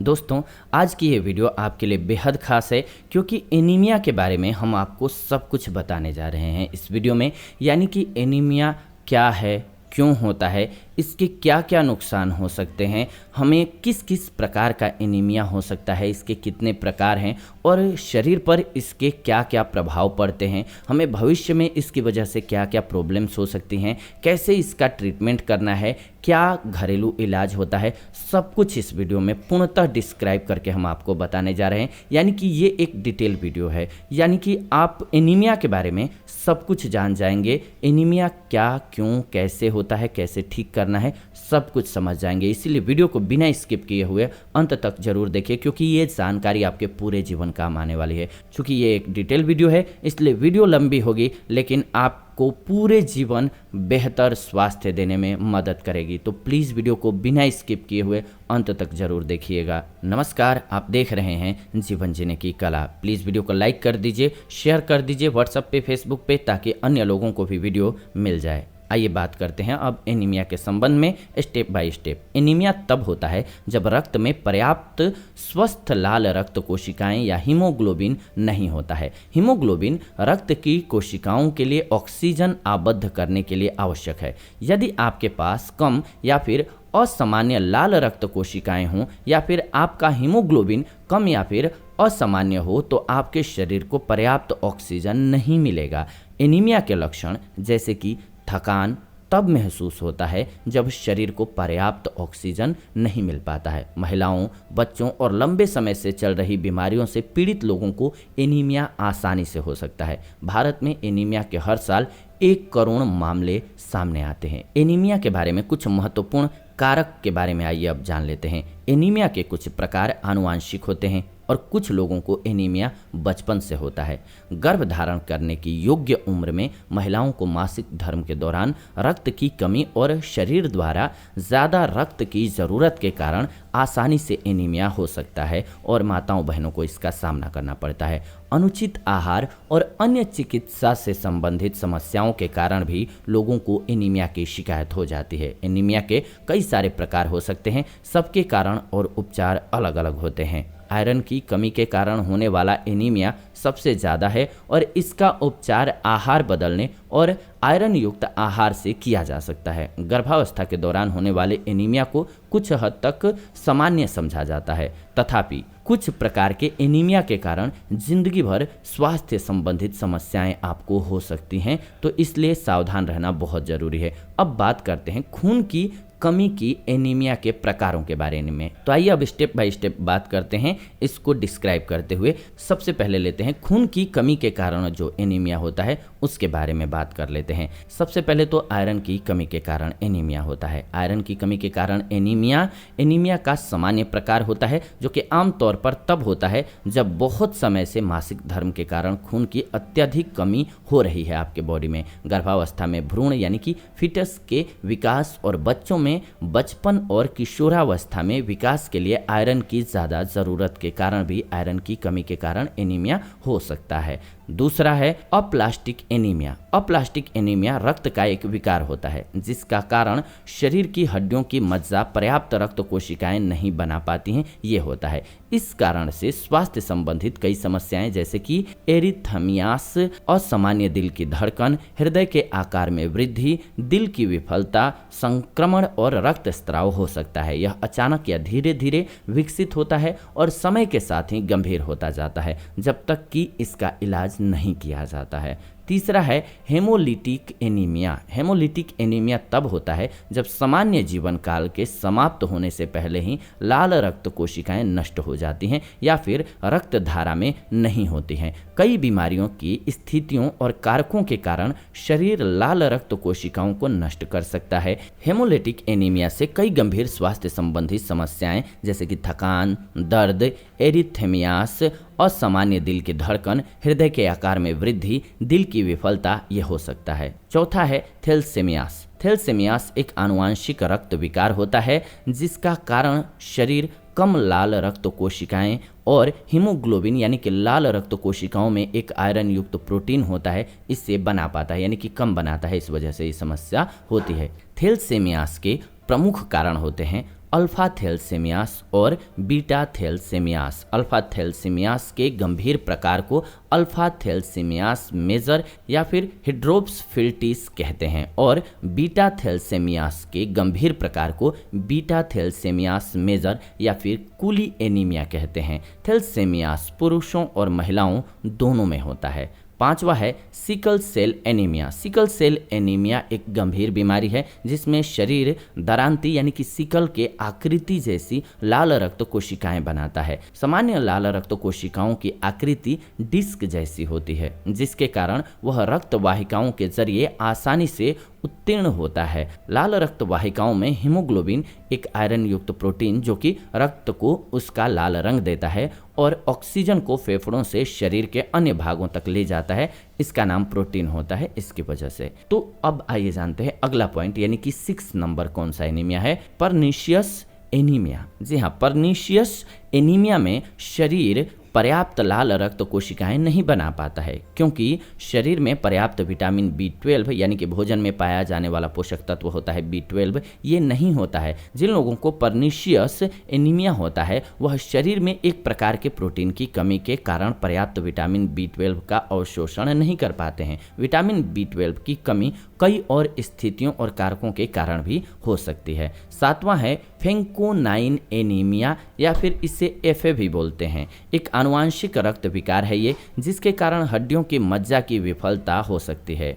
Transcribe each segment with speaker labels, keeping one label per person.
Speaker 1: दोस्तों, आज की ये वीडियो आपके लिए बेहद खास है क्योंकि एनीमिया के बारे में हम आपको सब कुछ बताने जा रहे हैं इस वीडियो में। यानी कि एनीमिया क्या है, क्यों होता है, इसके क्या क्या नुकसान हो सकते हैं, हमें किस किस प्रकार का एनीमिया हो सकता है, इसके कितने प्रकार हैं और शरीर पर इसके क्या क्या प्रभाव पड़ते हैं, हमें भविष्य में इसकी वजह से क्या क्या प्रॉब्लम्स हो सकती हैं, कैसे इसका ट्रीटमेंट करना है, क्या घरेलू इलाज होता है, सब कुछ इस वीडियो में पूर्णतः डिस्क्राइब करके हम आपको बताने जा रहे हैं। यानी कि ये एक डिटेल वीडियो है, यानी कि आप एनीमिया के बारे में सब कुछ जान जाएंगे। एनीमिया क्या, क्यों, कैसे होता है, कैसे ठीक करना है, सब कुछ समझ जाएंगे। इसीलिए वीडियो को बिना स्किप किए हुए अंत तक जरूर देखिए क्योंकि ये जानकारी आपके पूरे जीवन काम आने वाली है। क्योंकि ये एक डिटेल वीडियो है इसलिए वीडियो लंबी होगी लेकिन आपको पूरे जीवन बेहतर स्वास्थ्य देने में मदद करेगी। तो प्लीज़ वीडियो को बिना स्किप किए हुए अंत तक जरूर देखिएगा। नमस्कार, आप देख रहे हैं जीवन जीने की कला। प्लीज़ वीडियो को लाइक कर दीजिए, शेयर कर दीजिए व्हाट्सएप पे, फेसबुक पे, ताकि अन्य लोगों को भी वीडियो मिल जाए। आइए बात करते हैं अब एनीमिया के संबंध में स्टेप बाय स्टेप। एनीमिया तब होता है जब रक्त में पर्याप्त स्वस्थ लाल रक्त कोशिकाएं या हीमोग्लोबिन नहीं होता है। हीमोग्लोबिन रक्त की कोशिकाओं के लिए ऑक्सीजन आबद्ध करने के लिए आवश्यक है। यदि आपके पास कम या फिर असामान्य लाल रक्त कोशिकाएं हों या फिर आपका हीमोग्लोबिन कम या फिर असामान्य हो तो आपके शरीर को पर्याप्त ऑक्सीजन नहीं मिलेगा। एनीमिया के लक्षण जैसे कि थकान तब महसूस होता है जब शरीर को पर्याप्त ऑक्सीजन नहीं मिल पाता है। महिलाओं, बच्चों और लंबे समय से चल रही बीमारियों से पीड़ित लोगों को एनीमिया आसानी से हो सकता है। भारत में एनीमिया के हर साल 1 करोड़ मामले सामने आते हैं। एनीमिया के बारे में कुछ महत्वपूर्ण कारक के बारे में आइए अब जान लेते हैं। एनीमिया के कुछ प्रकार आनुवांशिक होते हैं और कुछ लोगों को एनीमिया बचपन से होता है। गर्भ धारण करने की योग्य उम्र में महिलाओं को मासिक धर्म के दौरान रक्त की कमी और शरीर द्वारा ज़्यादा रक्त की ज़रूरत के कारण आसानी से एनीमिया हो सकता है और माताओं बहनों को इसका सामना करना पड़ता है। अनुचित आहार और अन्य चिकित्सा से संबंधित समस्याओं के कारण भी लोगों को एनीमिया की शिकायत हो जाती है। एनीमिया के कई सारे प्रकार हो सकते हैं, सबके कारण और उपचार अलग अलग होते हैं। आयरन की कमी के कारण होने वाला एनीमिया सबसे ज़्यादा है और इसका उपचार आहार बदलने और आयरन युक्त आहार से किया जा सकता है। गर्भावस्था के दौरान होने वाले एनीमिया को कुछ हद तक सामान्य समझा जाता है, तथापि कुछ प्रकार के एनीमिया के कारण जिंदगी भर स्वास्थ्य संबंधित समस्याएं आपको हो सकती हैं, तो इसलिए सावधान रहना बहुत ज़रूरी है। अब बात करते हैं खून की कमी की एनीमिया के प्रकारों के बारे में। तो आइए अब स्टेप बाय स्टेप बात करते हैं इसको डिस्क्राइब करते हुए। सबसे पहले लेते हैं खून की कमी के कारण जो एनीमिया होता है उसके बारे में बात कर लेते हैं। सबसे पहले तो आयरन की कमी के कारण एनीमिया होता है। आयरन की कमी के कारण एनीमिया का सामान्य प्रकार होता है जो कि आमतौर पर तब होता है जब बहुत समय से मासिक धर्म के कारण खून की अत्यधिक कमी हो रही है आपके बॉडी में। गर्भावस्था में भ्रूण यानी कि फीटस के विकास और बच्चों में बचपन और किशोरावस्था में विकास के लिए आयरन की ज़्यादा ज़रूरत के कारण भी आयरन की कमी के कारण एनीमिया हो सकता है। दूसरा है अप्लास्टिक एनीमिया। अप्लास्टिक एनीमिया रक्त का एक विकार होता है जिसका कारण शरीर की हड्डियों की मज्जा पर्याप्त रक्त कोशिकाएं नहीं बना पाती हैं, ये होता है। इस कारण से स्वास्थ्य संबंधित कई समस्याएं जैसे कि एरिथमियास, असामान्य दिल की धड़कन, हृदय के आकार में वृद्धि, दिल की विफलता, संक्रमण और रक्तस्राव हो सकता है। यह अचानक या धीरे धीरे विकसित होता है और समय के साथ ही गंभीर होता जाता है जब तक कि इसका इलाज नहीं किया जाता है। तीसरा है हेमोलिटिक एनीमिया। हेमोलिटिक एनीमिया तब होता है जब सामान्य जीवन काल के समाप्त होने से पहले ही लाल रक्त कोशिकाएं नष्ट हो जाती हैं या फिर रक्त धारा में नहीं होती हैं। कई बीमारियों की स्थितियों और कारकों के कारण शरीर लाल रक्त कोशिकाओं को नष्ट कर सकता है। हेमोलिटिक एनीमिया से कई गंभीर स्वास्थ्य संबंधी समस्याएं जैसे कि थकान, दर्द, एरिथमियास, असामान्य दिल की धड़कन, हृदय के आकार में वृद्धि, दिल की विफलता ये हो सकता है। चौथा है थैलेसेमियास। थैलेसेमियास एक आनुवांशिक रक्त विकार होता है जिसका कारण शरीर कम लाल रक्त कोशिकाएं और हीमोग्लोबिन यानी कि लाल रक्त कोशिकाओं में एक आयरन युक्त प्रोटीन होता है, इससे बना पाता है यानी कि कम बनाता है, इस वजह से ये समस्या होती है। थैलेसेमियास के प्रमुख कारण होते हैं अल्फा थैलेसीमियास और बीटा थैलेसीमियास। अल्फा थैलेसीमियास के गंभीर प्रकार को अल्फा थैलेसीमियास मेजर या फिर हिड्रोप्सफिल्टिस कहते हैं और बीटा थैलेसीमियास के गंभीर प्रकार को बीटा थैलेसीमियास मेजर या फिर कुली एनीमिया कहते हैं। थैलेसीमियास पुरुषों और महिलाओं दोनों में होता है। पांचवा है sickle cell anemia. Sickle cell anemia एक गंभीर बीमारी है जिसमें शरीर दरांती यानी कि सिकल के आकृति जैसी लाल रक्त कोशिकाएं बनाता है। सामान्य लाल रक्त कोशिकाओं की आकृति डिस्क जैसी होती है जिसके कारण वह रक्त वाहिकाओं के जरिए आसानी से उत्तीर्ण होता है। लाल रक्त वाहिकाओं में हीमोग्लोबिन एक आयरन युक्त प्रोटीन जो कि रक्त को उसका लाल रंग देता है और ऑक्सीजन को फेफड़ों से शरीर के अन्य भागों तक ले जाता है। इसका नाम प्रोटीन होता है इसकी वजह से। तो अब आइए जानते हैं अगला पॉइंट यानी कि 6 नंबर कौन सा एनीमिया है, पर्नीशियस एनीमिया। जी हाँ, पर्नीशियस एनीमिया में शरीर पर्याप्त लाल रक्त कोशिकाएं नहीं बना पाता है क्योंकि शरीर में पर्याप्त विटामिन B12 यानी कि भोजन में पाया जाने वाला पोषक तत्व होता है B12, ये नहीं होता है। जिन लोगों को पर्नीशियस एनीमिया होता है वह शरीर में एक प्रकार के प्रोटीन की कमी के कारण पर्याप्त विटामिन B12 का अवशोषण नहीं कर पाते हैं। विटामिन B12 की कमी कई और स्थितियों और कारकों के कारण भी हो सकती है। 7वां है फेंकोनाइन एनीमिया या फिर इसे FA भी बोलते हैं। एक आनुवांशिक रक्त विकार है ये जिसके कारण हड्डियों की मज्जा की विफलता हो सकती है।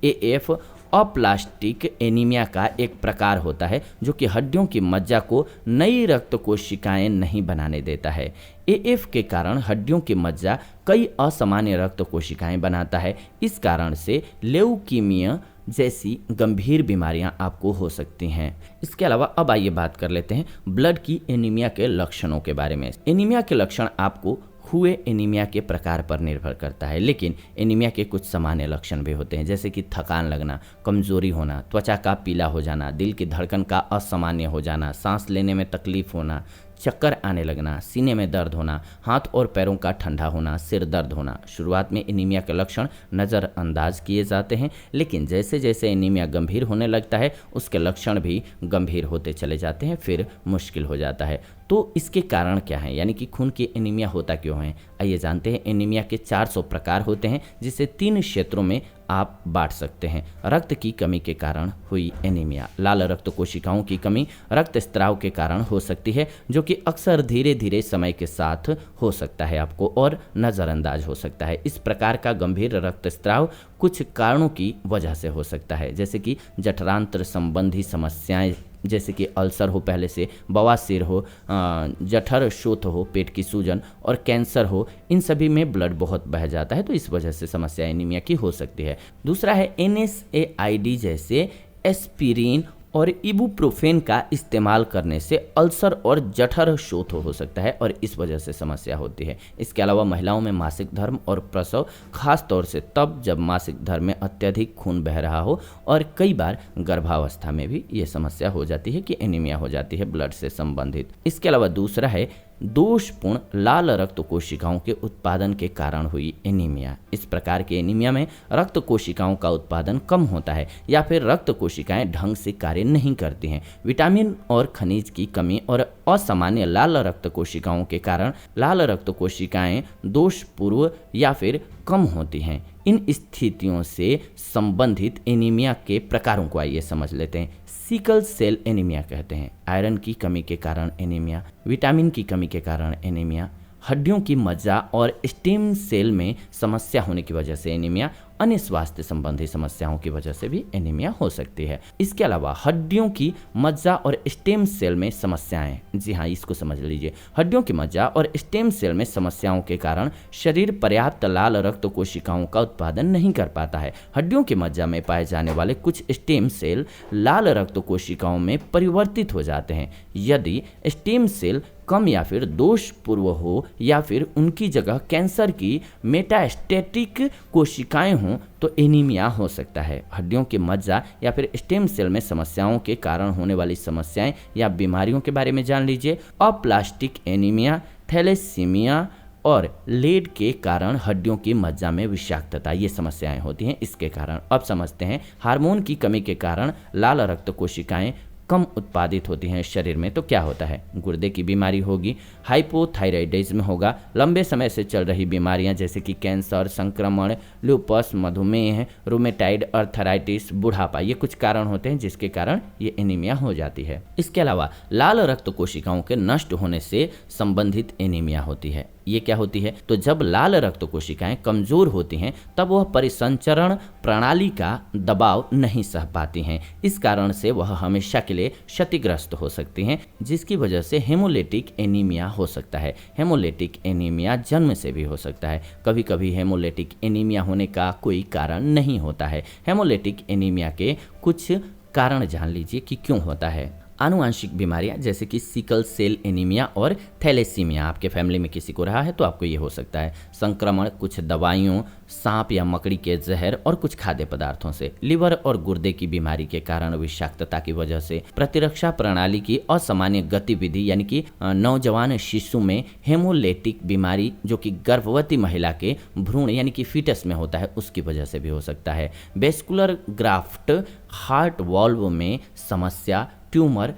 Speaker 1: AF अप्लास्टिक एनीमिया का एक प्रकार होता है जो कि हड्डियों की मज्जा को नई रक्त कोशिकाएं नहीं बनाने देता है। AF के कारण हड्डियों की मज्जा कई असामान्य रक्त कोशिकाएं बनाता है। इस कारण से ल्यूकीमिया जैसी गंभीर बीमारियां आपको हो सकती हैं। इसके अलावा अब आइए बात कर लेते हैं ब्लड की एनीमिया के लक्षणों के बारे में। एनीमिया के लक्षण आपको हुए एनीमिया के प्रकार पर निर्भर करता है, लेकिन एनीमिया के कुछ सामान्य लक्षण भी होते हैं जैसे कि थकान लगना, कमजोरी होना, त्वचा का पीला हो जाना, दिल की धड़कन का असामान्य हो जाना, सांस लेने में तकलीफ होना, चक्कर आने लगना, सीने में दर्द होना, हाथ और पैरों का ठंडा होना, सिर दर्द होना। शुरुआत में एनीमिया के लक्षण नज़रअंदाज किए जाते हैं, लेकिन जैसे जैसे एनीमिया गंभीर होने लगता है उसके लक्षण भी गंभीर होते चले जाते हैं, फिर मुश्किल हो जाता है। तो इसके कारण क्या हैं, यानी कि खून की एनीमिया होता क्यों है, आइए जानते हैं। एनीमिया के 400 प्रकार होते हैं जिसे 3 क्षेत्रों में आप बांट सकते हैं। रक्त की कमी के कारण हुई एनीमिया। लाल रक्त कोशिकाओं की कमी रक्त स्त्राव के कारण हो सकती है जो कि अक्सर धीरे धीरे समय के साथ हो सकता है आपको और नज़रअंदाज हो सकता है। इस प्रकार का गंभीर रक्त स्त्राव कुछ कारणों की वजह से हो सकता है जैसे कि जठरांत्र संबंधी समस्याएं जैसे कि अल्सर हो, पहले से बवासीर हो, जठर शोथ हो, पेट की सूजन और कैंसर हो। इन सभी में ब्लड बहुत बह जाता है तो इस वजह से समस्या एनीमिया की हो सकती है। दूसरा है NSAID जैसे एस्पिरिन और इबुप्रोफेन का इस्तेमाल करने से अल्सर और जठर शोथ हो सकता है और इस वजह से समस्या होती है। इसके अलावा महिलाओं में मासिक धर्म और प्रसव, खास तौर से तब जब मासिक धर्म में अत्यधिक खून बह रहा हो, और कई बार गर्भावस्था में भी ये समस्या हो जाती है कि एनीमिया हो जाती है ब्लड से संबंधित। इसके अलावा दूसरा है दोषपूर्ण लाल रक्त कोशिकाओं के उत्पादन के कारण हुई एनीमिया। इस प्रकार के एनीमिया में रक्त कोशिकाओं का उत्पादन कम होता है या फिर रक्त कोशिकाएं ढंग से कार्य नहीं करती हैं। विटामिन और खनिज की कमी और असामान्य लाल रक्त कोशिकाओं के कारण लाल रक्त कोशिकाएं दोषपूर्ण या फिर कम होती हैं। इन स्थितियों से संबंधित एनीमिया के प्रकारों को आइए समझ लेते हैं। सिकल सेल एनीमिया कहते हैं, आयरन की कमी के कारण एनीमिया, विटामिन की कमी के कारण एनीमिया, हड्डियों की मज्जा और स्टेम सेल में समस्या होने की वजह से एनीमिया, अन्य स्वास्थ्य संबंधी समस्याओं की वजह से भी एनीमिया हो सकती है। इसके अलावा हड्डियों की मज्जा और स्टेम सेल में समस्याएं, जी हाँ इसको समझ लीजिए, हड्डियों की मज्जा और स्टेम सेल में समस्याओं के कारण शरीर पर्याप्त लाल रक्त कोशिकाओं का उत्पादन नहीं कर पाता है। हड्डियों की मज्जा में पाए जाने वाले कुछ स्टेम सेल लाल रक्त कोशिकाओं में परिवर्तित हो जाते हैं। यदि स्टेम सेल कम या फिर दोषपूर्ण हो या फिर उनकी जगह कैंसर की मेटास्टेटिक कोशिकाएं हों तो एनीमिया हो सकता है। हड्डियों की मज्जा या फिर स्टेम सेल में समस्याओं के कारण होने वाली समस्याएं या बीमारियों के बारे में जान लीजिए। अप्लास्टिक एनीमिया, थैलेसीमिया और लेड के कारण हड्डियों की मज्जा में विषाक्तता, ये समस्याएं होती हैं। इसके कारण अब समझते हैं हार्मोन की कमी के कारण लाल रक्त कोशिकाएं कम उत्पादित होती हैं शरीर में तो क्या होता है, गुर्दे की बीमारी होगी, हाइपोथायराइडिज्म होगा, लंबे समय से चल रही बीमारियां जैसे कि कैंसर, संक्रमण, लूपस, मधुमेह, रूमेटाइड अर्थराइटिस, बुढ़ापा, ये कुछ कारण होते हैं जिसके कारण ये एनीमिया हो जाती है। इसके अलावा लाल रक्त कोशिकाओं के नष्ट होने से संबंधित एनीमिया होती है। ये क्या होती है, तो जब लाल रक्त कोशिकाएं कमजोर होती हैं तब वह परिसंचरण प्रणाली का दबाव नहीं सह पाती हैं। इस कारण से वह हमेशा के लिए क्षतिग्रस्त हो सकती हैं, जिसकी वजह से हेमोलिटिक एनीमिया हो सकता है। हेमोलिटिक एनीमिया जन्म से भी हो सकता है। कभी कभी हेमोलिटिक एनीमिया होने का कोई कारण नहीं होता है। हेमोलिटिक एनीमिया के कुछ कारण जान लीजिए कि क्यों होता है। आनुवंशिक बीमारियां जैसे कि सिकल सेल एनीमिया और थैलेसीमिया, आपके फैमिली में किसी को रहा है तो आपको ये हो सकता है। संक्रमण कुछ दवाइयों, सांप या मकड़ी के जहर और कुछ खाद्य पदार्थों से। लिवर और गुर्दे की बीमारी के कारण विषाक्तता की वजह से। प्रतिरक्षा प्रणाली की असामान्य गतिविधि यानी कि नौजवान शिशु में हेमोलिटिक बीमारी जो कि गर्भवती महिला के भ्रूण यानी कि फीटस में होता है उसकी वजह से भी हो सकता है। वेस्कुलर ग्राफ्ट, हार्ट वाल्व में समस्या, ट्यूमर,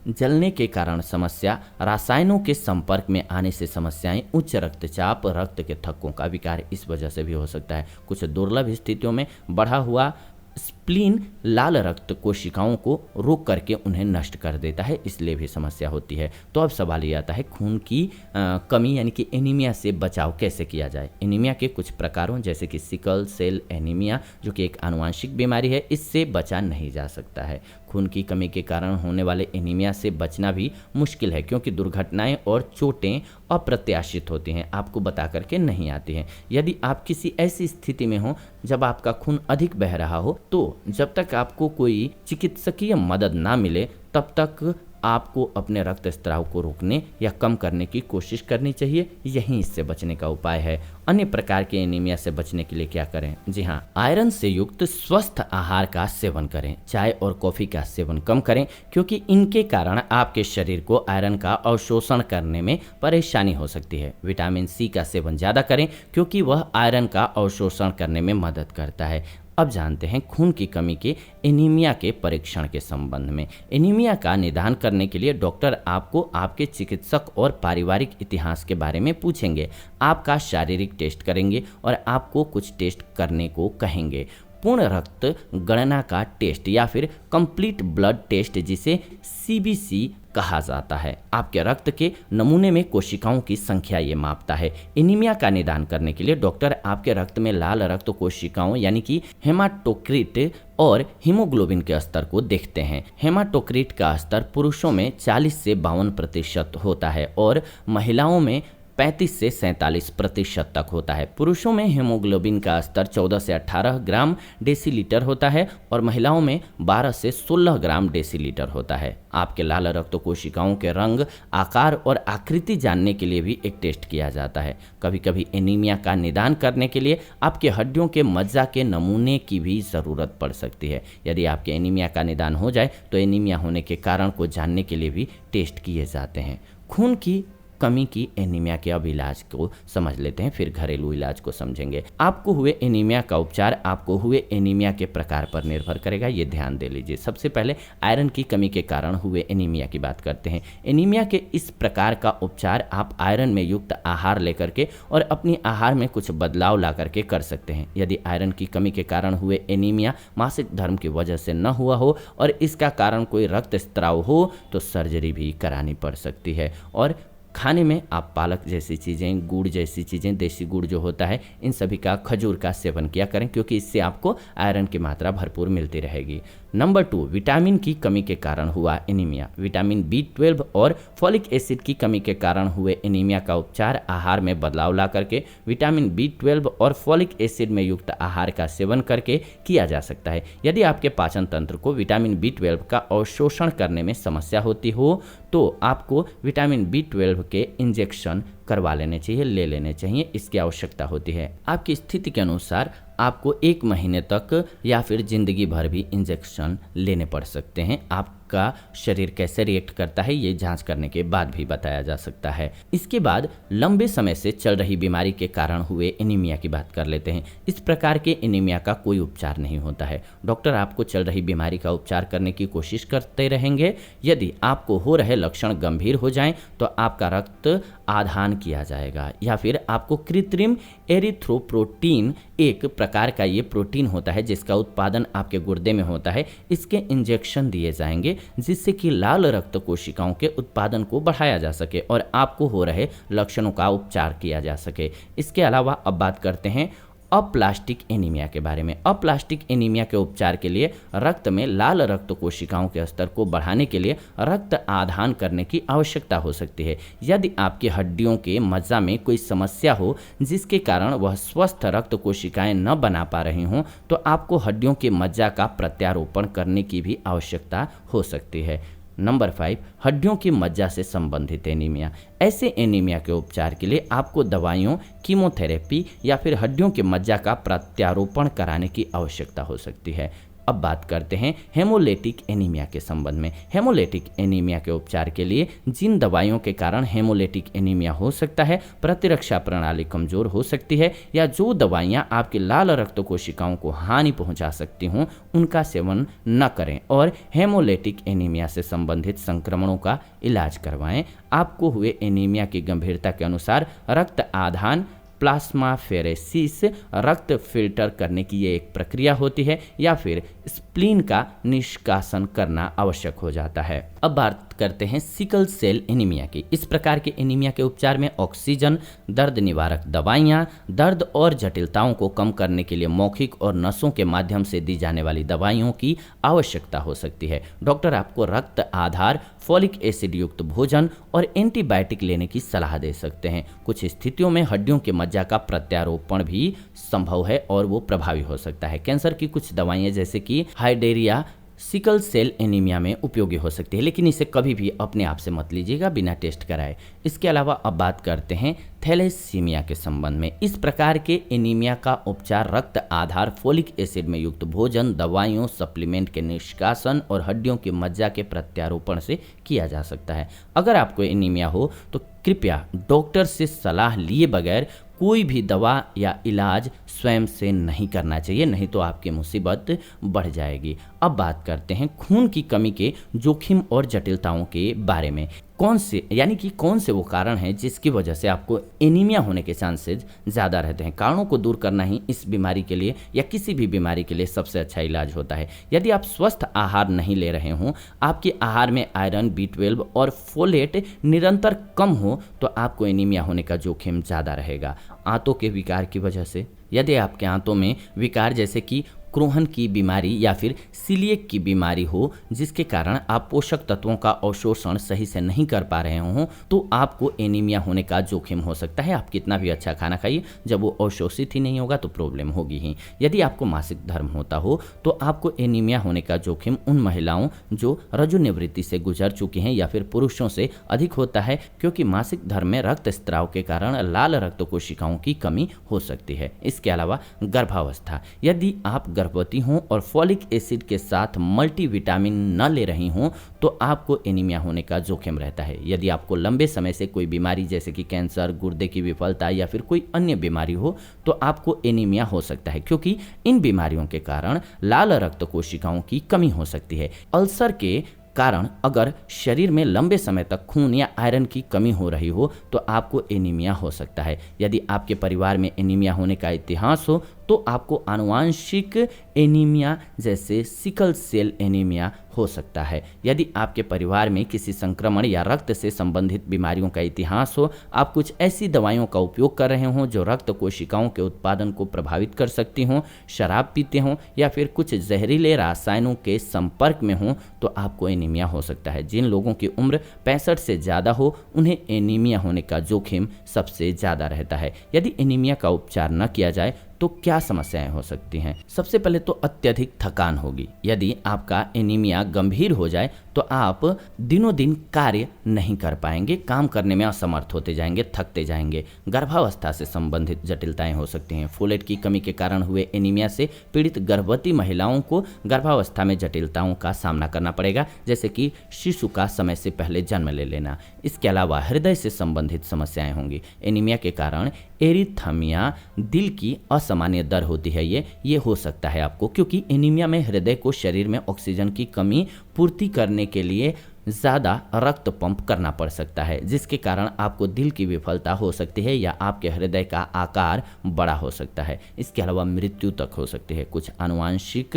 Speaker 1: जलने के कारण समस्या, रसायनों के संपर्क में आने से समस्याएं, उच्च रक्तचाप, रक्त के थक्कों का विकार इस वजह से भी हो सकता है। कुछ दुर्लभ स्थितियों में बढ़ा हुआ स्प्लीन लाल रक्त कोशिकाओं को रोक करके उन्हें नष्ट कर देता है, इसलिए भी समस्या होती है। तो अब सवाल ये आता है खून की कमी यानी कि एनीमिया से बचाव कैसे किया जाए। एनीमिया के कुछ प्रकारों जैसे कि सिकल सेल एनीमिया जो कि एक आनुवंशिक बीमारी है, इससे बचा नहीं जा सकता है। खून की कमी के कारण होने वाले एनीमिया से बचना भी मुश्किल है क्योंकि दुर्घटनाएं और चोटें अप्रत्याशित होती हैं, आपको बता करके नहीं आती हैं। यदि आप किसी ऐसी स्थिति में हो जब आपका खून अधिक बह रहा हो तो जब तक आपको कोई चिकित्सकीय मदद ना मिले तब तक आपको अपने रक्तस्राव को रोकने या कम करने की कोशिश करनी चाहिए। यही इससे बचने का उपाय है। अन्य प्रकार के एनीमिया से बचने के लिए क्या करें? जी हाँ, आयरन से युक्त स्वस्थ आहार का सेवन करें। चाय और कॉफ़ी का सेवन कम करें क्योंकि इनके कारण आपके शरीर को आयरन का अवशोषण करने में परेशानी हो सकती है। विटामिन सी का सेवन ज़्यादा करें क्योंकि वह आयरन का अवशोषण करने में मदद करता है। अब जानते हैं खून की कमी के एनीमिया के परीक्षण के संबंध में। एनीमिया का निदान करने के लिए डॉक्टर आपको आपके चिकित्सक और पारिवारिक इतिहास के बारे में पूछेंगे, आपका शारीरिक टेस्ट करेंगे और आपको कुछ टेस्ट करने को कहेंगे। पूर्ण रक्त गणना का टेस्ट या फिर कंप्लीट ब्लड टेस्ट जिसे सीबीसी कहा जाता है, आपके रक्त के नमूने में कोशिकाओं की संख्या ये मापता है। एनीमिया का निदान करने के लिए डॉक्टर आपके रक्त में लाल रक्त कोशिकाओं यानी कि हेमाटोक्रिट और हीमोग्लोबिन के स्तर को देखते हैं। हेमाटोक्रिट का स्तर पुरुषों में 40 से 52% होता है और महिलाओं में 35 से 47% तक होता है। पुरुषों में हीमोग्लोबिन का स्तर 14 से 18 ग्राम डेसीलीटर होता है और महिलाओं में 12 से 16 ग्राम डेसीलीटर होता है। आपके लाल रक्त कोशिकाओं के रंग, आकार और आकृति जानने के लिए भी एक टेस्ट किया जाता है। कभी कभी एनीमिया का निदान करने के लिए आपके हड्डियों के मज्जा के नमूने की भी ज़रूरत पड़ सकती है। यदि आपके एनीमिया का निदान हो जाए तो एनीमिया होने के कारण को जानने के लिए भी टेस्ट किए जाते हैं। खून की कमी की एनीमिया के अब इलाज को समझ लेते हैं, फिर घरेलू इलाज को समझेंगे। आपको हुए एनीमिया का उपचार आपको हुए एनीमिया के प्रकार पर निर्भर करेगा, ये ध्यान दे लीजिए। सबसे पहले आयरन की कमी के कारण हुए एनीमिया की बात करते हैं। एनीमिया के इस प्रकार का उपचार आप आयरन में युक्त आहार लेकर के और अपनी आहार में कुछ बदलाव ला करके कर सकते हैं। यदि आयरन की कमी के कारण हुए एनीमिया मासिक धर्म की वजह से न हुआ हो और इसका कारण कोई रक्तस्राव हो तो सर्जरी भी करानी पड़ सकती है। और खाने में आप पालक जैसी चीज़ें, गुड़ जैसी चीज़ें, देसी गुड़ जो होता है, इन सभी का, खजूर का सेवन किया करें क्योंकि इससे आपको आयरन की मात्रा भरपूर मिलती रहेगी। नंबर 2, विटामिन की कमी के कारण हुआ एनीमिया। विटामिन B12 और फॉलिक एसिड की कमी के कारण हुए एनीमिया का उपचार आहार में बदलाव ला करके विटामिन B12 और फॉलिक एसिड में युक्त आहार का सेवन करके किया जा सकता है। यदि आपके पाचन तंत्र को विटामिन B12 का अवशोषण करने में समस्या होती हो तो आपको विटामिन B12 के इंजेक्शन करवा लेने चाहिए, ले लेने चाहिए, इसकी आवश्यकता होती है। आपकी स्थिति के अनुसार आपको 1 महीने तक या फिर जिंदगी भर भी इंजेक्शन लेने पड़ सकते हैं। आप आपका शरीर कैसे रिएक्ट करता है ये जांच करने के बाद भी बताया जा सकता है। इसके बाद लंबे समय से चल रही बीमारी के कारण हुए एनीमिया की बात कर लेते हैं। इस प्रकार के एनीमिया का कोई उपचार नहीं होता है। डॉक्टर आपको चल रही बीमारी का उपचार करने की कोशिश करते रहेंगे। यदि आपको हो रहे लक्षण गंभीर हो जाएं तो आपका रक्त आधान किया जाएगा या फिर आपको कृत्रिम एरिथ्रोपोइटिन, एक प्रकार का ये प्रोटीन होता है जिसका उत्पादन आपके गुर्दे में होता है, इसके इंजेक्शन दिए जाएंगे जिससे कि लाल रक्त कोशिकाओं के उत्पादन को बढ़ाया जा सके और आपको हो रहे लक्षणों का उपचार किया जा सके। इसके अलावा अब बात करते हैं अप्लास्टिक एनीमिया के बारे में। अप्लास्टिक एनीमिया के उपचार के लिए रक्त में लाल रक्त कोशिकाओं के स्तर को बढ़ाने के लिए रक्त आधान करने की आवश्यकता हो सकती है। यदि आपकी हड्डियों के मज्जा में कोई समस्या हो जिसके कारण वह स्वस्थ रक्त कोशिकाएं न बना पा रही हों तो आपको हड्डियों के मज्जा का प्रत्यारोपण करने की भी आवश्यकता हो सकती है। नंबर 5, हड्डियों की मज्जा से संबंधित एनीमिया। ऐसे एनीमिया के उपचार के लिए आपको दवाइयों, कीमोथेरेपी या फिर हड्डियों के मज्जा का प्रत्यारोपण कराने की आवश्यकता हो सकती है। अब बात करते हैं हेमोलिटिक एनीमिया के संबंध में। हेमोलिटिक एनीमिया के उपचार के लिए जिन दवाइयों के कारण हेमोलिटिक एनीमिया हो सकता है, प्रतिरक्षा प्रणाली कमजोर हो सकती है या जो दवाइयां आपकी लाल रक्त कोशिकाओं को हानि पहुंचा सकती हों उनका सेवन न करें और हेमोलिटिक एनीमिया से संबंधित संक्रमणों का इलाज करवाएं। आपको हुए एनीमिया की गंभीरता के अनुसार रक्त आधान, प्लाज्माफेरेसिस, रक्त फिल्टर करने की ये एक प्रक्रिया होती है या फिर स्प्लीन का निष्कासन करना आवश्यक हो जाता है। अब बात करते हैं सिकल सेल एनीमिया की। इस प्रकार के एनीमिया के उपचार में ऑक्सीजन, दर्द निवारक दवाइयां, दर्द और जटिलताओं को कम करने के लिए मौखिक और नसों के माध्यम से दी जाने वाली दवाइयों की आवश्यकता हो सकती है। डॉक्टर आपको रक्त आधार, फॉलिक एसिड युक्त भोजन और एंटीबायोटिक लेने की सलाह दे सकते हैं। कुछ स्थितियों में हड्डियों के मज्जा का प्रत्यारोपण भी संभव है और वो प्रभावी हो सकता है। कैंसर की कुछ दवाइयां जैसे कि हाइडेरिया सिकल सेल एनीमिया में उपयोगी हो सकती है, लेकिन इसे कभी भी अपने आप से मत लीजिएगा बिना टेस्ट कराए। इसके अलावा अब बात करते हैं थैलेसीमिया के संबंध में। इस प्रकार के एनीमिया का उपचार रक्त आधार, फोलिक एसिड में युक्त भोजन, दवाइयों, सप्लीमेंट के निष्कासन और हड्डियों की मज्जा के प्रत्यारोपण से किया जा सकता है। अगर आपको एनीमिया हो तो कृपया डॉक्टर से सलाह लिए बगैर कोई भी दवा या इलाज स्वयं से नहीं करना चाहिए, नहीं तो आपकी मुसीबत बढ़ जाएगी। अब बात करते हैं खून की कमी के जोखिम और जटिलताओं के बारे में। कौन से वो कारण हैं जिसकी वजह से आपको एनीमिया होने के चांसेस ज़्यादा रहते हैं। कारणों को दूर करना ही इस बीमारी के लिए या किसी भी बीमारी के लिए सबसे अच्छा इलाज होता है। यदि आप स्वस्थ आहार नहीं ले रहे हों, आपके आहार में आयरन, B12 और फोलेट निरंतर कम हो तो आपको एनीमिया होने का जोखिम ज़्यादा रहेगा। आंतों के विकार की वजह से, यदि आपके आंतों में विकार जैसे कि क्रोहन की बीमारी या फिर सीलिएक की बीमारी हो जिसके कारण आप पोषक तत्वों का अवशोषण सही से नहीं कर पा रहे हों तो आपको एनीमिया होने का जोखिम हो सकता है। आप कितना भी अच्छा खाना खाइए, जब वो अवशोषित ही नहीं होगा तो प्रॉब्लम होगी ही। यदि आपको मासिक धर्म होता हो तो आपको एनीमिया होने का जोखिम उन महिलाओं जो रजोनिवृत्ति से गुजर चुकी हैं या फिर पुरुषों से अधिक होता है, क्योंकि मासिक धर्म में रक्त स्त्राव के कारण लाल रक्त कोशिकाओं की कमी हो सकती है। इसके अलावा गर्भावस्था, यदि आप गर्भवती हों और फॉलिक एसिड के साथ मल्टीविटामिन न ले रही हों तो आपको एनीमिया होने का जोखिम रहता है। यदि आपको लंबे समय से कोई बीमारी जैसे कि कैंसर, गुर्दे की विफलता या फिर कोई अन्य बीमारी हो तो आपको एनीमिया हो सकता है, क्योंकि इन बीमारियों के कारण लाल रक्त कोशिकाओं की कमी हो सकती है। अल्सर के कारण अगर शरीर में लंबे समय तक खून या आयरन की कमी हो रही हो तो आपको एनीमिया हो सकता है। यदि आपके परिवार में एनीमिया होने का इतिहास हो तो आपको आनुवांशिक एनीमिया जैसे सिकल सेल एनीमिया हो सकता है। यदि आपके परिवार में किसी संक्रमण या रक्त से संबंधित बीमारियों का इतिहास हो, आप कुछ ऐसी दवाइयों का उपयोग कर रहे हों जो रक्त कोशिकाओं के उत्पादन को प्रभावित कर सकती हों, शराब पीते हों या फिर कुछ जहरीले रसायनों के संपर्क में हों तो आपको एनीमिया हो सकता है। जिन लोगों की उम्र 65 से ज़्यादा हो उन्हें एनीमिया होने का जोखिम सबसे ज़्यादा रहता है। यदि एनीमिया का उपचार न किया जाए तो क्या समस्याएं हो सकती हैं? सबसे पहले तो अत्यधिक थकान होगी। यदि आपका एनीमिया गंभीर हो जाए तो आप दिनों दिन कार्य नहीं कर पाएंगे, काम करने में असमर्थ होते जाएंगे, थकते जाएंगे। गर्भावस्था से संबंधित जटिलताएं हो सकती हैं। फोलेट की कमी के कारण हुए एनीमिया से पीड़ित गर्भवती महिलाओं को गर्भावस्था में जटिलताओं का सामना करना पड़ेगा, जैसे कि शिशु का समय से पहले जन्म ले लेना। इसके अलावा हृदय से संबंधित समस्याएं होंगी। एनीमिया के कारण एरिथमिया, दिल की असामान्य दर होती है, ये हो सकता है आपको, क्योंकि एनीमिया में हृदय को शरीर में ऑक्सीजन की कमी पूर्ति करने के लिए ज़्यादा रक्त पंप करना पड़ सकता है, जिसके कारण आपको दिल की विफलता हो सकती है या आपके हृदय का आकार बड़ा हो सकता है। इसके अलावा मृत्यु तक हो सकती है। कुछ आनुवांशिक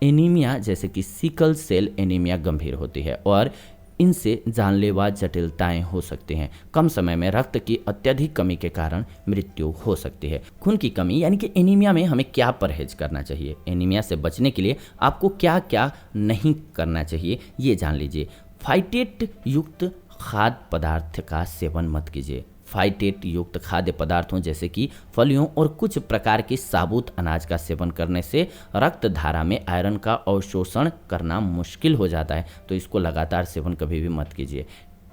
Speaker 1: एनीमिया जैसे कि सिकल सेल एनीमिया गंभीर होती है और इनसे जानलेवा जटिलताएं हो सकती हैं। कम समय में रक्त की अत्यधिक कमी के कारण मृत्यु हो सकती है। खून की कमी यानी कि एनीमिया में हमें क्या परहेज करना चाहिए? एनीमिया से बचने के लिए आपको क्या क्या नहीं करना चाहिए ये जान लीजिए। फाइटेट युक्त खाद्य पदार्थ का सेवन मत कीजिए। फाइटेट युक्त खाद्य पदार्थों जैसे कि फलियों और कुछ प्रकार के साबुत अनाज का सेवन करने से रक्त धारा में आयरन का अवशोषण करना मुश्किल हो जाता है, तो इसको लगातार सेवन कभी भी मत कीजिए।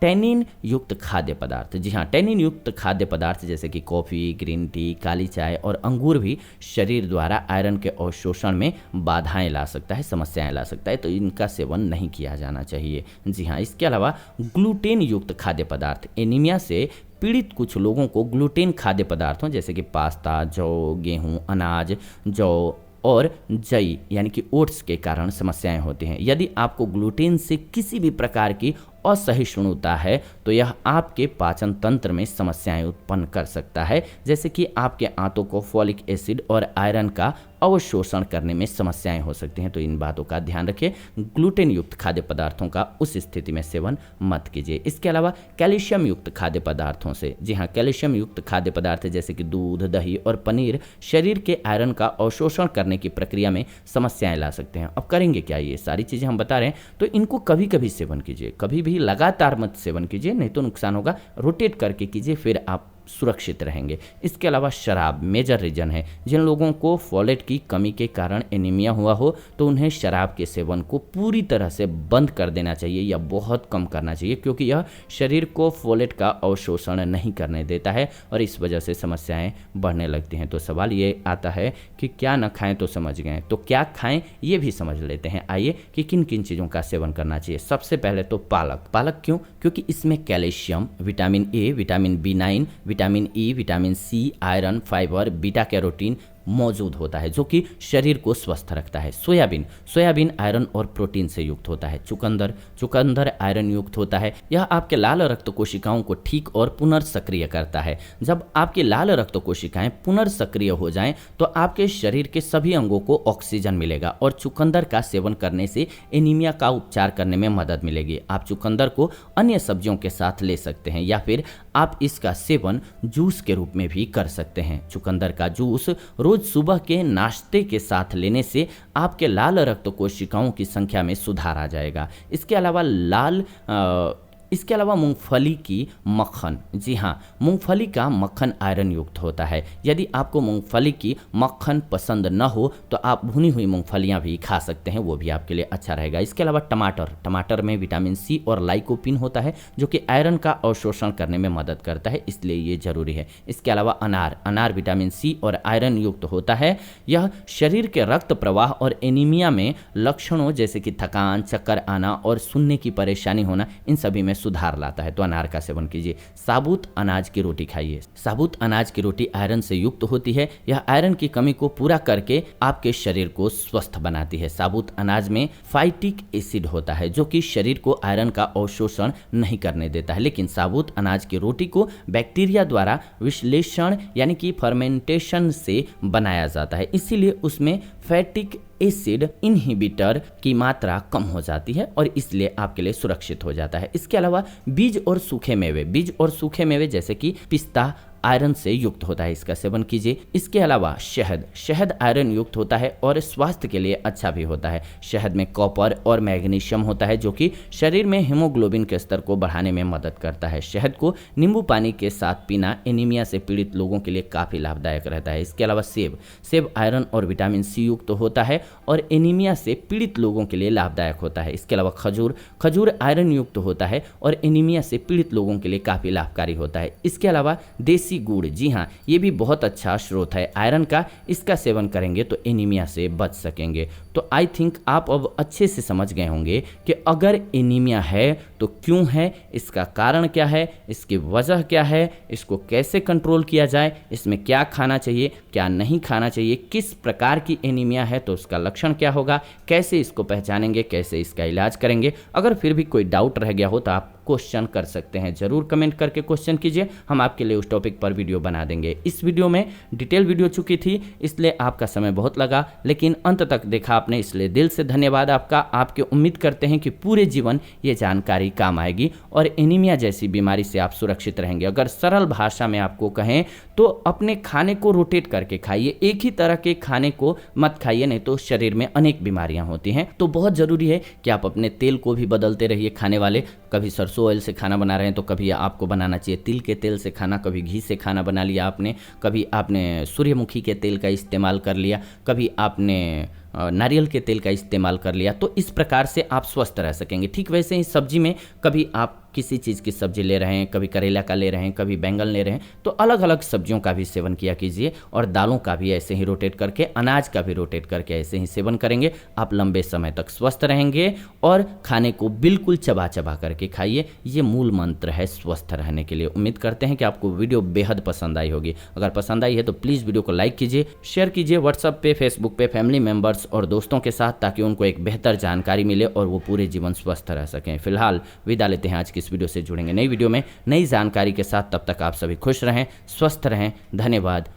Speaker 1: टैनिन युक्त खाद्य पदार्थ, जी हाँ, टैनिन युक्त खाद्य पदार्थ जैसे कि कॉफ़ी, ग्रीन टी, काली चाय और अंगूर भी शरीर द्वारा आयरन के अवशोषण में बाधाएं ला सकता है, समस्याएं ला सकता है, तो इनका सेवन नहीं किया जाना चाहिए। जी हाँ, इसके अलावा ग्लूटेन युक्त खाद्य पदार्थ, एनीमिया से पीड़ित कुछ लोगों को ग्लूटेन खाद्य पदार्थों जैसे कि पास्ता, जौ, गेहूं, अनाज, जौ और जई यानी कि ओट्स के कारण समस्याएं होती हैं। यदि आपको ग्लूटेन से किसी भी प्रकार की असहिष्णुता है तो यह आपके पाचन तंत्र में समस्याएं उत्पन्न कर सकता है, जैसे कि आपके आंतों को फॉलिक एसिड और आयरन का अवशोषण करने में समस्याएं हो सकती हैं, तो इन बातों का ध्यान रखिए। ग्लूटेन युक्त खाद्य पदार्थों का उस स्थिति में सेवन मत कीजिए। इसके अलावा कैल्शियम युक्त खाद्य पदार्थों से, जी हाँ, कैल्शियम युक्त खाद्य पदार्थ जैसे कि दूध, दही और पनीर शरीर के आयरन का अवशोषण करने की प्रक्रिया में समस्याएं ला सकते हैं। अब करेंगे क्या? ये सारी चीज़ें हम बता रहे हैं, तो इनको कभी कभी सेवन कीजिए, कभी भी लगातार मत सेवन कीजिए, नहीं तो नुकसान होगा। रोटेट करके कीजिए, फिर आप सुरक्षित रहेंगे। इसके अलावा शराब मेजर रीजन है। जिन लोगों को फोलेट की कमी के कारण एनीमिया हुआ हो तो उन्हें शराब के सेवन को पूरी तरह से बंद कर देना चाहिए या बहुत कम करना चाहिए, क्योंकि यह शरीर को फोलेट का अवशोषण नहीं करने देता है और इस वजह से समस्याएं बढ़ने लगती हैं। तो सवाल ये आता है कि क्या न खाएं, तो समझ गए, तो क्या खाएं ये भी समझ लेते हैं। आइए कि किन किन चीज़ों का सेवन करना चाहिए। सबसे पहले तो पालक। पालक क्यों? क्योंकि इसमें calcium, vitamin A, vitamin B9, vitamin E, vitamin C, iron, fibre, beta carotene मौजूद होता है जो कि शरीर को स्वस्थ रखता है। सोयाबीन, सोयाबीन आयरन और प्रोटीन से युक्त होता है। चुकंदर, चुकंदर आयरन युक्त होता है। यह आपके लाल रक्त कोशिकाओं को ठीक और पुनर्सक्रिय करता है। जब आपकी लाल रक्त कोशिकाएं पुनर्सक्रिय हो जाएं तो आपके शरीर के सभी अंगों को ऑक्सीजन मिलेगा और चुकंदर का सेवन करने से एनीमिया का उपचार करने में मदद मिलेगी। आप चुकंदर को अन्य सब्जियों के साथ ले सकते हैं या फिर आप इसका सेवन जूस के रूप में भी कर सकते हैं। चुकंदर का जूस रोज सुबह के नाश्ते के साथ लेने से आपके लाल रक्त कोशिकाओं की संख्या में सुधार आ जाएगा। इसके अलावा मूंगफली की मक्खन, जी हाँ, मूंगफली का मक्खन आयरन युक्त होता है। यदि आपको मूंगफली की मक्खन पसंद न हो तो आप भुनी हुई मूंगफलियां भी खा सकते हैं, वो भी आपके लिए अच्छा रहेगा। इसके अलावा टमाटर, टमाटर में विटामिन सी और लाइकोपिन होता है जो कि आयरन का अवशोषण करने में मदद करता है, इसलिए ये जरूरी है। इसके अलावा अनार, अनार विटामिन सी और आयरन युक्त होता है। यह शरीर के रक्त प्रवाह और एनीमिया में लक्षणों जैसे कि थकान, चक्कर आना और सुनने की परेशानी होना, इन सभी में सुधार लाता है, तो अनार का सेवन कीजिए। साबुत अनाज की रोटी खाइए। साबुत अनाज की रोटी आयरन से युक्त होती है। यह आयरन की कमी को पूरा करके आपके शरीर को स्वस्थ बनाती है। साबुत अनाज में फाइटिक एसिड होता है जो कि शरीर को आयरन का अवशोषण नहीं करने देता है, लेकिन साबुत अनाज की रोटी को बैक्टीरिया द्वारा विश्लेषण यानी कि फर्मेंटेशन से बनाया जाता है, इसीलिए उसमें फैटिक एसिड इनहिबिटर की मात्रा कम हो जाती है और इसलिए आपके लिए सुरक्षित हो जाता है। इसके अलावा बीज और सूखे मेवे, बीज और सूखे मेवे जैसे कि पिस्ता, आयरन से युक्त होता है, इसका सेवन कीजिए। इसके अलावा शहद आयरन युक्त होता है और स्वास्थ्य के लिए अच्छा भी होता है। शहद में कॉपर और मैग्नीशियम होता है जो कि शरीर में हीमोग्लोबिन के स्तर को बढ़ाने में मदद करता है। शहद को नींबू पानी के साथ पीना एनीमिया से पीड़ित लोगों के लिए काफ़ी लाभदायक रहता है। इसके अलावा सेब आयरन और विटामिन सी युक्त होता है और एनीमिया से पीड़ित लोगों के लिए लाभदायक होता है। इसके अलावा खजूर आयरन युक्त होता है और एनीमिया से पीड़ित लोगों के लिए काफ़ी लाभकारी होता है। इसके अलावा देसी गुड़, जी हाँ, ये भी बहुत अच्छा स्रोत है आयरन का, इसका सेवन करेंगे तो एनीमिया से बच सकेंगे। तो आई थिंक आप अब अच्छे से समझ गए होंगे कि अगर एनीमिया है तो क्यों है, इसका कारण क्या है, इसकी वजह क्या है, इसको कैसे कंट्रोल किया जाए, इसमें क्या खाना चाहिए क्या नहीं खाना चाहिए, किस प्रकार की एनीमिया है तो उसका लक्षण क्या होगा, कैसे इसको पहचानेंगे, कैसे इसका इलाज करेंगे। अगर फिर भी कोई डाउट रह गया हो तो आप क्वेश्चन कर सकते हैं, जरूर कमेंट करके क्वेश्चन कीजिए, हम आपके लिए उस टॉपिक पर वीडियो बना देंगे। इस वीडियो में डिटेल वीडियो चुकी थी इसलिए आपका समय बहुत लगा, लेकिन अंत तक देखा आपने, इसलिए दिल से धन्यवाद आपका। आपके उम्मीद करते हैं कि पूरे जीवन ये जानकारी काम आएगी और एनीमिया जैसी बीमारी से आप सुरक्षित रहेंगे। अगर सरल भाषा में आपको कहें तो अपने खाने को रोटेट करके खाइए, एक ही तरह के खाने को मत खाइए, नहीं तो शरीर में अनेक बीमारियां होती हैं। तो बहुत जरूरी है कि आप अपने तेल को भी बदलते रहिए खाने वाले, कभी सरसों ऑयल से खाना बना रहे हैं तो कभी आपको बनाना चाहिए तिल के तेल से खाना, कभी घी से खाना बना लिया आपने, कभी आपने सूर्यमुखी के तेल का इस्तेमाल कर लिया, कभी आपने नारियल के तेल का इस्तेमाल कर लिया, तो इस प्रकार से आप स्वस्थ रह सकेंगे। ठीक वैसे ही सब्जी में कभी आप किसी चीज़ की सब्जी ले रहे हैं, कभी करेला का ले रहे हैं, कभी बैंगन ले रहे हैं, तो अलग अलग सब्जियों का भी सेवन किया कीजिए और दालों का भी ऐसे ही रोटेट करके, अनाज का भी रोटेट करके ऐसे ही सेवन करेंगे। आप लंबे समय तक स्वस्थ रहेंगे और खाने को बिल्कुल चबा चबा करके खाइए, ये मूल मंत्र है स्वस्थ रहने के लिए। उम्मीद करते हैं कि आपको वीडियो बेहद पसंद आई होगी। अगर पसंद आई है तो प्लीज़ वीडियो को लाइक कीजिए, शेयर कीजिए व्हाट्सएप पे, फेसबुक पे फैमिली मेम्बर्स और दोस्तों के साथ, ताकि उनको एक बेहतर जानकारी मिले और वो पूरे जीवन स्वस्थ रह सकें। फिलहाल विदा लेते हैं, आज की इस वीडियो से जुड़ेंगे नई वीडियो में नई जानकारी के साथ। तब तक आप सभी खुश रहें, स्वस्थ रहें। धन्यवाद।